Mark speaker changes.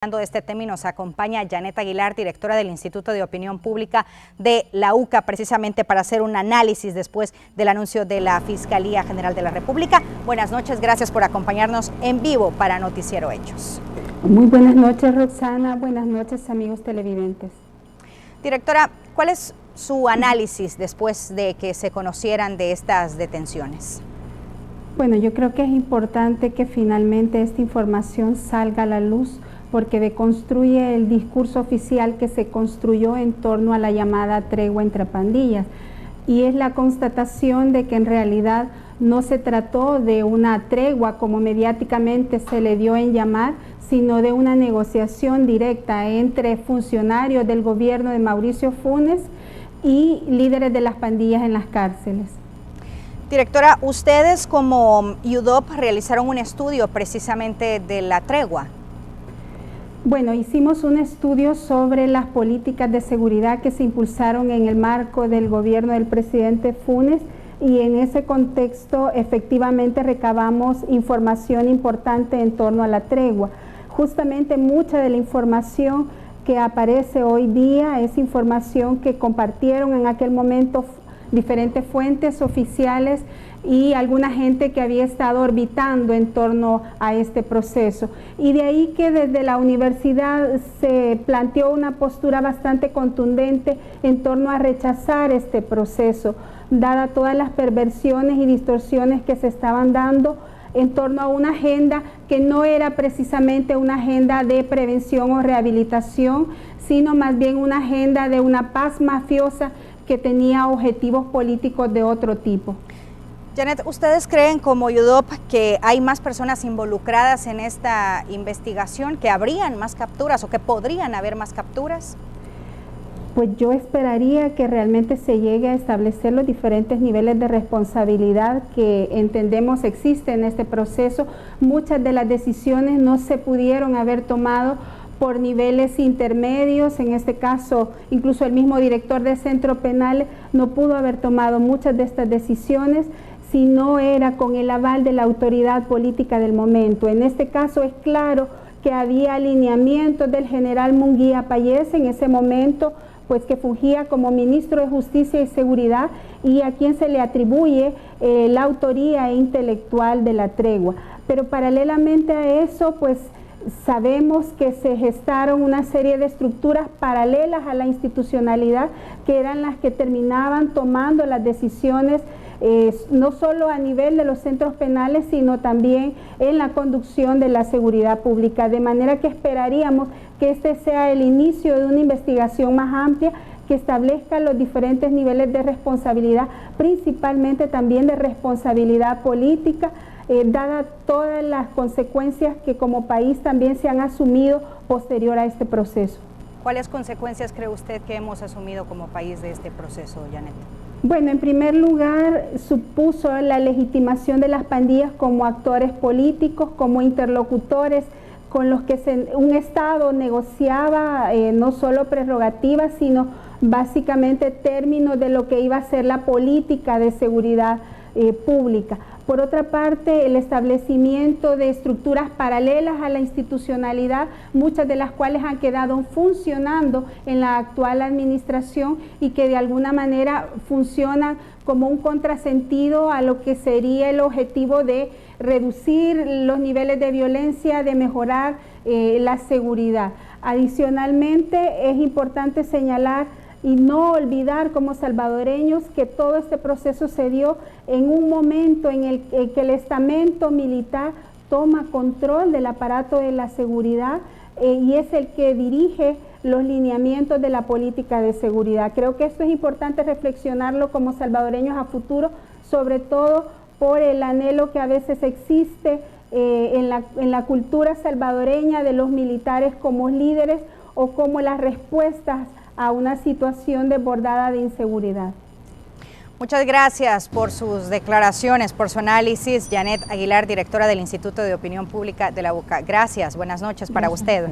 Speaker 1: Hablando de este tema y nos acompaña Janet Aguilar, directora del Instituto de Opinión Pública de la UCA, precisamente para hacer un análisis después del anuncio de la Fiscalía General de la República. Buenas noches, gracias por acompañarnos en vivo para Noticiero Hechos.
Speaker 2: Muy buenas noches, Roxana. Buenas noches, amigos televidentes.
Speaker 1: Directora, ¿cuál es su análisis después de que se conocieran de estas detenciones?
Speaker 2: Bueno, yo creo que es importante que finalmente esta información salga a la luz, porque deconstruye el discurso oficial que se construyó en torno a la llamada tregua entre pandillas. Y es la constatación de que en realidad no se trató de una tregua como mediáticamente se le dio en llamar, sino de una negociación directa entre funcionarios del gobierno de Mauricio Funes y líderes de las pandillas en las cárceles.
Speaker 1: Directora, ustedes como UDOP realizaron un estudio precisamente de la tregua.
Speaker 2: Bueno, hicimos un estudio sobre las políticas de seguridad que se impulsaron en el marco del gobierno del presidente Funes, y en ese contexto efectivamente recabamos información importante en torno a la tregua. Justamente mucha de la información que aparece hoy día es información que compartieron en aquel momento diferentes fuentes oficiales y alguna gente que había estado orbitando en torno a este proceso. Y de ahí que desde la universidad se planteó una postura bastante contundente en torno a rechazar este proceso, dada todas las perversiones y distorsiones que se estaban dando en torno a una agenda que no era precisamente una agenda de prevención o rehabilitación, sino más bien una agenda de una paz mafiosa que tenía objetivos políticos de otro tipo.
Speaker 1: Janet, ¿ustedes creen como UDOP que hay más personas involucradas en esta investigación, que habrían más capturas o que podrían haber más capturas?
Speaker 2: Pues yo esperaría que realmente se llegue a establecer los diferentes niveles de responsabilidad que entendemos existen en este proceso. Muchas de las decisiones no se pudieron haber tomado por niveles intermedios, en este caso incluso el mismo director del centro penal no pudo haber tomado muchas de estas decisiones si no era con el aval de la autoridad política del momento. En este caso es claro que había alineamientos del general Munguía Payés en ese momento, pues que fungía como ministro de Justicia y Seguridad, y a quien se le atribuye la autoría intelectual de la tregua. Pero paralelamente a eso, pues sabemos que se gestaron una serie de estructuras paralelas a la institucionalidad, que eran las que terminaban tomando las decisiones no solo a nivel de los centros penales, sino también en la conducción de la seguridad pública, de manera que esperaríamos que este sea el inicio de una investigación más amplia que establezca los diferentes niveles de responsabilidad, principalmente también de responsabilidad política, dada todas las consecuencias que como país también se han asumido posterior a este proceso.
Speaker 1: ¿Cuáles consecuencias cree usted que hemos asumido como país de este proceso, Janet?
Speaker 2: Bueno, en primer lugar, supuso la legitimación de las pandillas como actores políticos, como interlocutores con los que un Estado negociaba no solo prerrogativas, sino básicamente términos de lo que iba a ser la política de seguridad pública. Por otra parte, el establecimiento de estructuras paralelas a la institucionalidad, muchas de las cuales han quedado funcionando en la actual administración y que de alguna manera funcionan como un contrasentido a lo que sería el objetivo de reducir los niveles de violencia, de mejorar la seguridad. Adicionalmente, es importante señalar y no olvidar como salvadoreños que todo este proceso se dio en un momento en el que el estamento militar toma control del aparato de la seguridad y es el que dirige los lineamientos de la política de seguridad. Creo que esto es importante reflexionarlo como salvadoreños a futuro, sobre todo por el anhelo que a veces existe en la cultura salvadoreña de los militares como líderes o como las respuestas a una situación desbordada de inseguridad.
Speaker 1: Muchas gracias por sus declaraciones, por su análisis. Janet Aguilar, directora del Instituto de Opinión Pública de la UCA. Gracias, buenas noches para usted.